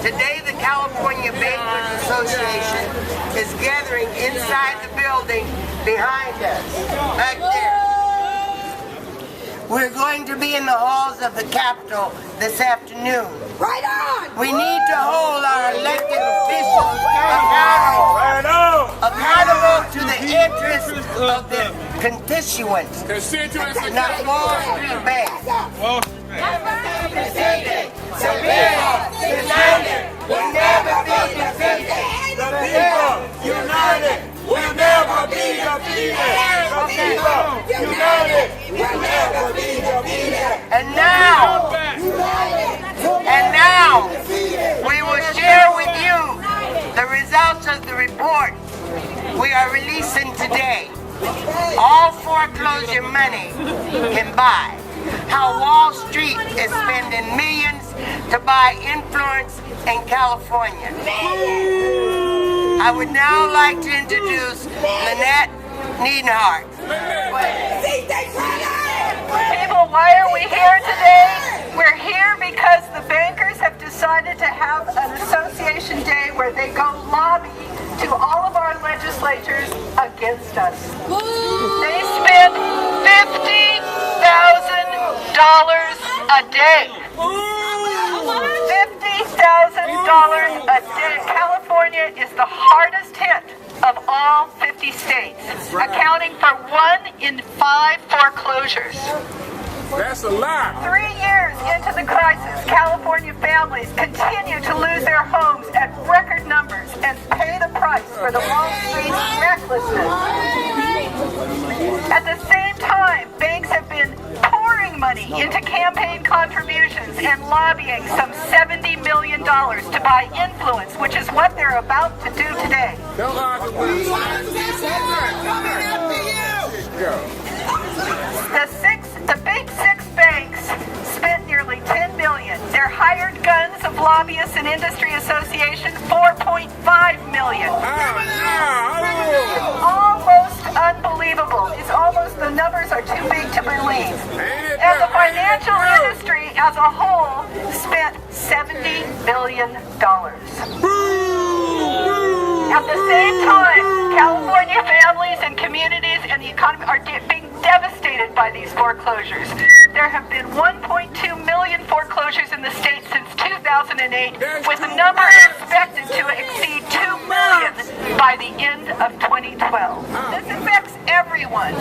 Today, the California Bankers Association is gathering inside the building behind us, back there. We're going to be in the halls of the Capitol this afternoon. Right on! We need to hold our elected officials accountable to the interests of the constituents, not Wall Street Bank. United, we'll never be defeated. The people united will never be defeated. The people united will never be defeated. And now, we will share with you the results of the report we are releasing today. All foreclosure money can buy. How Wall Street is spending millions to buy influence in California. I would now like to introduce Lynette Neidhart. People, why are we here today? We're here because the bankers have decided to have an association day where they go lobby to all of our legislatures against us. They spend $50,000 a day. $50,000 a day. California is the hardest hit of all 50 states, accounting for 1 in 5 foreclosures. That's a lie. 3 years into the crisis, California families continue to lose their homes at record numbers and pay the price for the Wall Street recklessness. At the same time, banks have been pouring money into campaign contributions and lobbying some $70 million to buy influence, which is what they're about to do today. The big 6 banks spent nearly $10 million. Their hired guns of lobbyists and industry association, $4.5 million. Almost unbelievable. It's almost, the numbers are too big to believe. And the financial industry as a whole spent $70 billion. At the same time, California families and communities and the economy are being devastated by these foreclosures. There have been 1.2 million foreclosures in the state since 2008, with the number expected to exceed 2 million by the end of 2012. This affects everyone.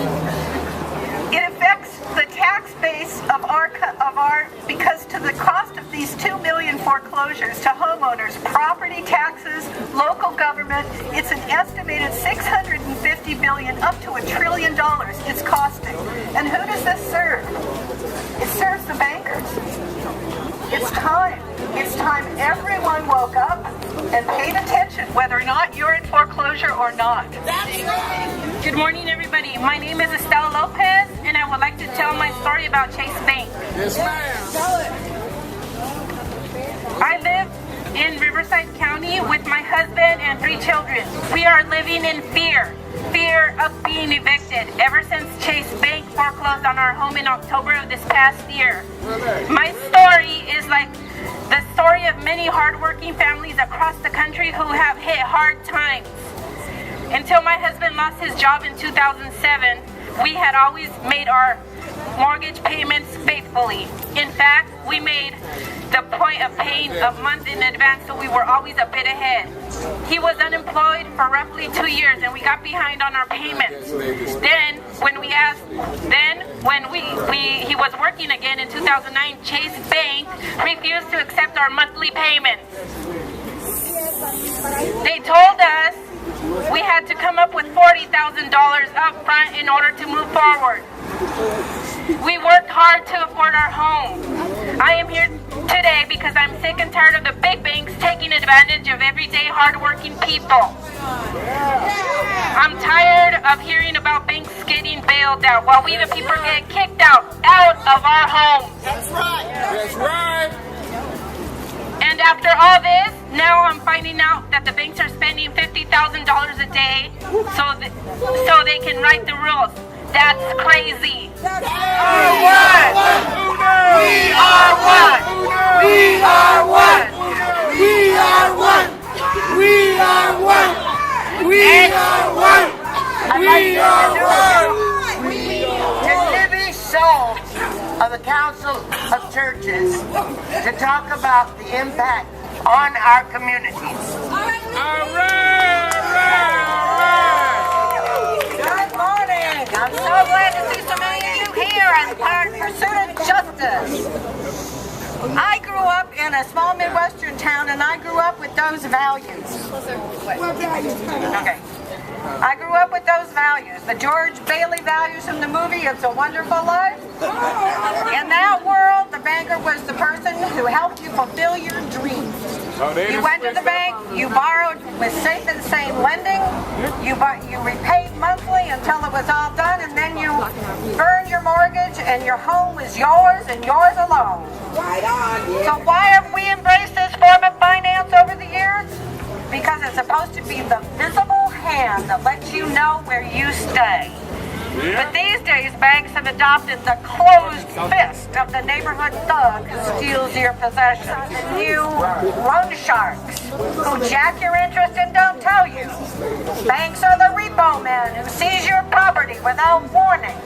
It affects the tax base of our because to the cost of these 2 million foreclosures to homeowners, property taxes, local government, it's an estimated $650 billion up to $1 trillion it's costing. And who does this serve? It serves the bankers. It's time. It's time everyone woke up and paid attention, whether or not you're in foreclosure or not. Good morning, everybody. My name is Estela Lopez, and I would like to tell my story about Chase Bank. Yes, ma'am. I live in Riverside County with my husband and 3 children. We are living in fear of being evicted ever since Chase Bank foreclosed on our home in October of this past year. My story is like the story of many hardworking families across the country who have hit hard times. Until my husband lost his job in 2007, we had always made our mortgage payments faithfully. In fact, we made the point of paying a month in advance, so we were always a bit ahead. He was unemployed for roughly 2 years, and we got behind on our payments. Then, when he was working again in 2009, Chase Bank refused to accept our monthly payments. They told us we had to come up with $40,000 up front in order to move forward. We worked hard to afford our home. I am here today because I'm sick and tired of the big banks taking advantage of everyday hardworking people. I'm tired of hearing about banks getting bailed out while we the people get kicked out of our homes. That's right. That's right. And after all this, now I'm finding out that the banks are spending $50,000 a day so they can write the rules. That's crazy. We are one. We are one. We are one. We Council of Churches to talk about the impact on our communities. Good morning. I'm so glad to see so many of you here in pursuit of justice. I grew up in a small Midwestern town, and I grew up with those values. Okay. I grew up with those values. The George Bailey values from the movie It's a Wonderful Life. In that world, the banker was the person who helped you fulfill your dreams. You went to the bank, you borrowed with safe and sane lending, you repaid monthly until it was all done, and then you earned your mortgage and your home was yours and yours alone. So why have we embraced this form of finance over the years? Because it's supposed to be the visible hand that lets you know where you stay. But these days, banks have adopted the closed fist of the neighborhood thug who steals your possessions. New loan sharks who jack your interest and don't tell you. Banks are the repo men who seize your property without warning.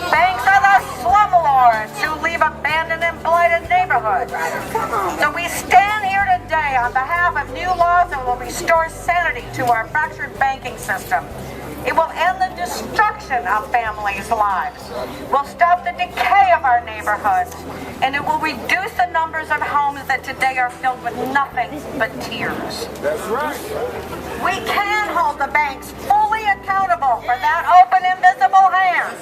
Banks are the slumlords who leave abandoned and blighted neighborhoods. So we stand here today on behalf of new laws that will restore sanity to our fractured banking system. It will end the destruction of families' lives, will stop the decay of our neighborhoods, and it will reduce the numbers of homes that today are filled with nothing but tears. That's right. We can hold the banks fully accountable for that open, invisible hand.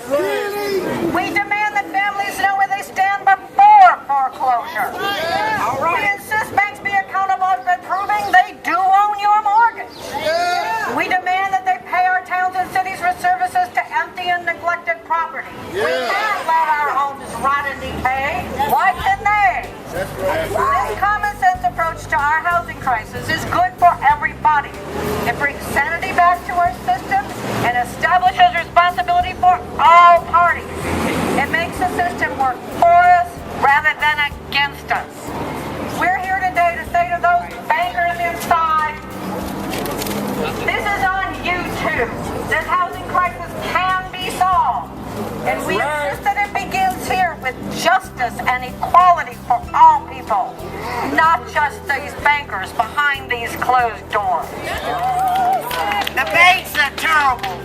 We demand that families know where they stand before foreclosure. We insist banks be accountable for proving they do own your mortgage. We demand that they pay our towns and cities for services to empty and neglected property. We can't let our homes rot and decay. Why can they? This common sense approach to our housing crisis is good for everybody. It brings sanity back to our system and establishes responsibility for all parties. It makes the system work for us rather than against us. We're here today to say to those bankers inside, this is on you too. This housing crisis can be solved. And we insist that it begins here with justice and equality for all people, not just these bankers behind these closed doors. The banks are terrible.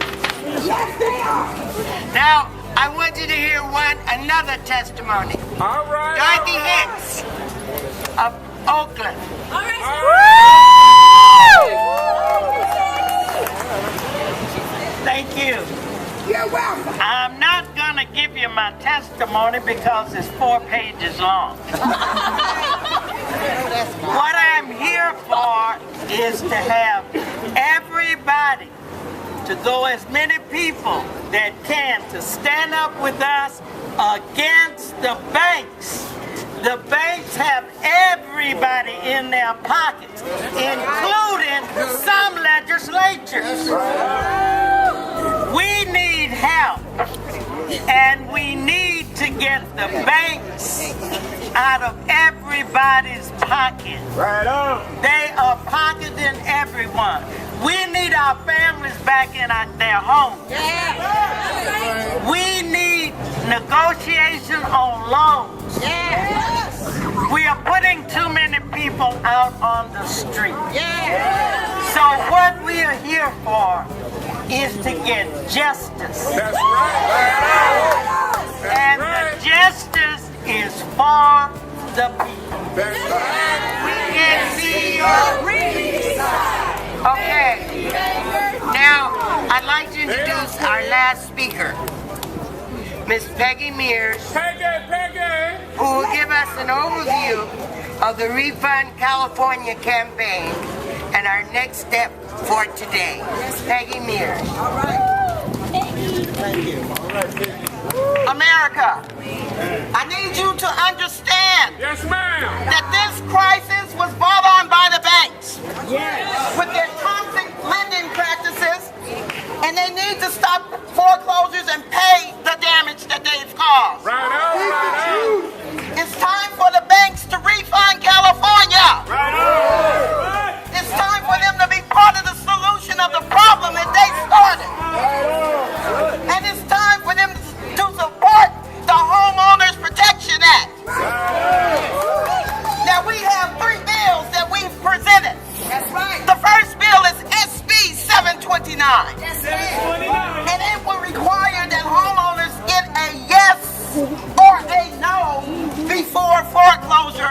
Now, I want you to hear another testimony. All right. Dorothy Hicks of Oakland. Thank you. You're welcome. I'm not going to give you my testimony because it's 4 pages long. What I'm here for is to have everybody, to go as many people that can, to stand up with us against the banks. The banks have everybody in their pockets, including some legislatures. We need help, and we need to get the banks out of everybody's pocket. Right on. They are pocketing everyone. We need our families back in their homes. We need negotiation on loans. We are putting too many people out on the street. So what we are here for is to get justice. That's right. And the justice is for the people. That's right. We can see your Okay. Now, I'd like to introduce our last speaker, Miss Peggy Mears, Peggy. who will give us an overview of the Refund California campaign and our next step for today. Peggy Mears. Thank you. America, I need you to understand Yes, ma'am. that this crisis was brought on by the banks with their toxic lending practices, and they need to stop foreclosures and pay the damage that they've caused. Right on. It's time for the banks to refund California. Right on. It's time for them to be part of the solution of the problem that they started. And it's time for them to support the homeowners protection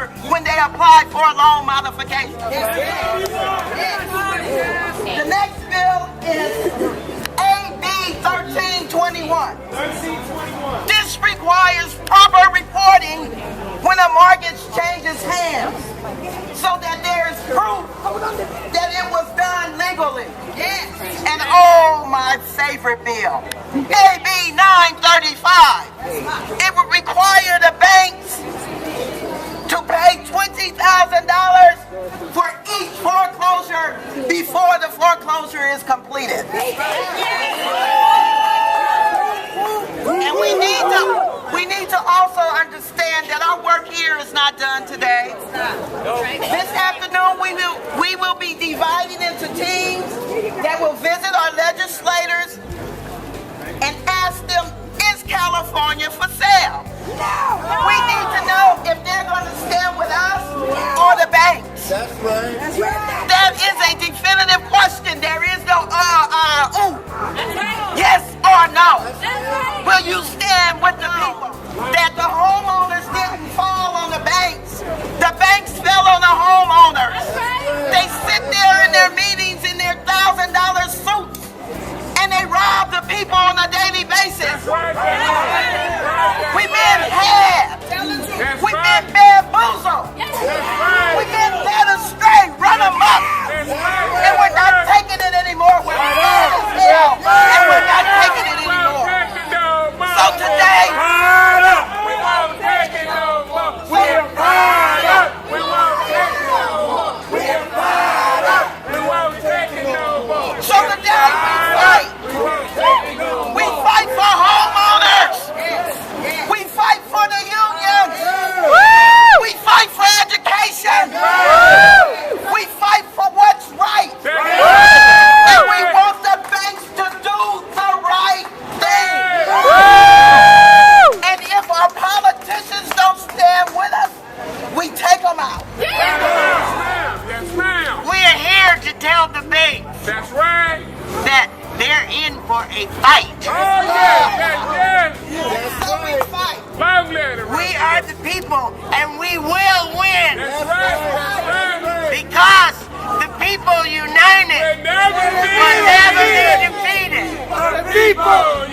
foreclosure when they apply for a loan modification. The next bill is AB 1321. This requires proper reporting when a mortgage changes hands so that there is proof that it was done legally. And oh, my favorite bill, AB 935. It would require the banks to pay $20,000 for each foreclosure before the foreclosure is completed. And we need to also understand that our work here is not done today. This afternoon we will be dividing into teams that will visit our legislators and ask them, is California for sale? We need to know if they're going to stand with us or the banks. That's right. That is a definitive question. There is no ooh. Yes or no. Will you stand with the people? That the homeowners didn't fall on the banks. The banks fell on the homeowners. They sit there in their meetings in their $1,000 suits and they rob the people on a daily basis. We've been had. We've been bamboozled. We've been led astray, run amok. And we're not taking it anymore. We're mad as hell. And we're not taking it anymore. So today, We won't take it no more. We're fired up. We won't take it no more. We're fired up. We won't take it no more. so today we fight. We won't take it no more. We fight for homeowners. We fight for the unions. We fight for education. We fight for what's right. And we want the banks to do the right thing. And if our politicians don't stand with us, we take them out. Yes, ma'am. We are here to tell the banks That's right. that they're in for a fight. Oh, yes. So we fight. Love letter. We are the people, and we will win That's right. because the people united Never will never be defeated. The people